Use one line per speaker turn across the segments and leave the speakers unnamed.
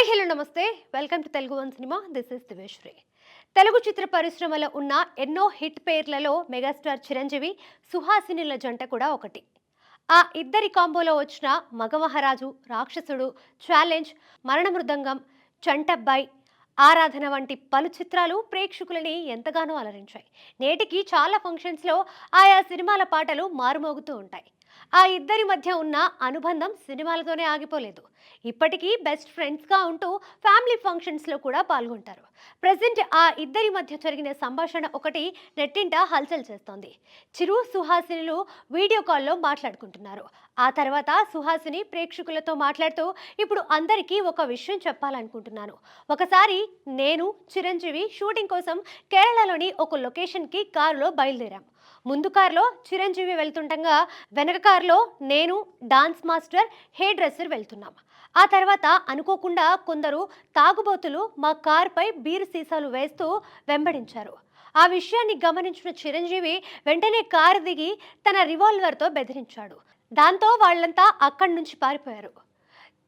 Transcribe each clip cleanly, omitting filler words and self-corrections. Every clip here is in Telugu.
హలో నమస్తే. Welcome to Telugu one cinema. This is Diveshwari. Telugu చిత్ర పరిశ్రమలో ఉన్న ఎన్నో హిట్ పేర్లలో మెగాస్టార్ చిరంజీవి, సుహాసినిల జంట కూడా ఒకటి. ఆ ఇద్దరి కాంబోలో వచ్చిన మగమహారాజు, రాక్షసుడు, ఛాలెంజ్, మరణ మృదంగం, చంటబ్బాయి, ఆరాధన వంటి పలు చిత్రాలు ప్రేక్షకులని ఎంతగానో అలరించాయి. నేటికి చాలా ఫంక్షన్స్లో ఆయా సినిమాల పాటలు మారుమోగుతూ ఉంటాయి. ఆ ఇద్దరి మధ్య ఉన్న అనుబంధం సినిమాలతోనే ఆగిపోలేదు. ఇప్పటికీ బెస్ట్ ఫ్రెండ్స్గా ఉంటూ ఫ్యామిలీ ఫంక్షన్స్లో కూడా పాల్గొంటారు. ప్రజెంట్ ఆ ఇద్దరి మధ్య జరిగిన సంభాషణ ఒకటి నెట్టింట హల్చల్ చేస్తోంది. చిరు, సుహాసినులు వీడియో కాల్లో మాట్లాడుకుంటున్నారు. ఆ తర్వాత సుహాసిని ప్రేక్షకులతో మాట్లాడుతూ, ఇప్పుడు అందరికీ ఒక విషయం చెప్పాలనుకుంటున్నాను. ఒకసారి నేను, చిరంజీవి షూటింగ్ కోసం కేరళలోని ఒక లొకేషన్కి కారులో బయలుదేరాం. ముందు కారులో చిరంజీవి వెళ్తుండగా వెనక కారులో నేను, డాన్స్ మాస్టర్, హెయిర్ డ్రెస్సర్ వెళ్తున్నాం. ఆ తర్వాత అనుకోకుండా కొందరు తాగుబోతులు మా కారుపై బీరు సీసాలు వేస్తూ వెంబడించారు. ఆ విషయాన్ని గమనించిన చిరంజీవి వెంటనే కారు దిగి తన రివాల్వర్తో బెదిరించాడు. దాంతో వాళ్ళంతా అక్కడి నుంచి పారిపోయారు.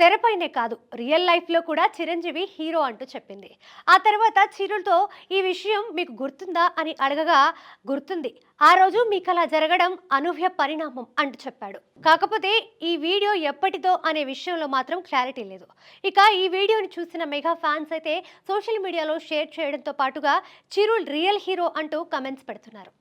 తెరపైనే కాదు, రియల్ లైఫ్లో కూడా చిరంజీవి హీరో అంటూ చెప్పింది. ఆ తర్వాత చిరుతో ఈ విషయం మీకు గుర్తుందా అని అడగగా, గుర్తుంది, ఆ రోజు మీకు అలా జరగడం అనూహ్య పరిణామం అంటూ చెప్పాడు. కాకపోతే ఈ వీడియో ఎప్పటిదో అనే విషయంలో మాత్రం క్లారిటీ లేదు. ఇక ఈ వీడియోని చూసిన మెగా ఫ్యాన్స్ అయితే సోషల్ మీడియాలో షేర్ చేయడంతో పాటుగా చిరు రియల్ హీరో అంటూ కమెంట్స్ పెడుతున్నారు.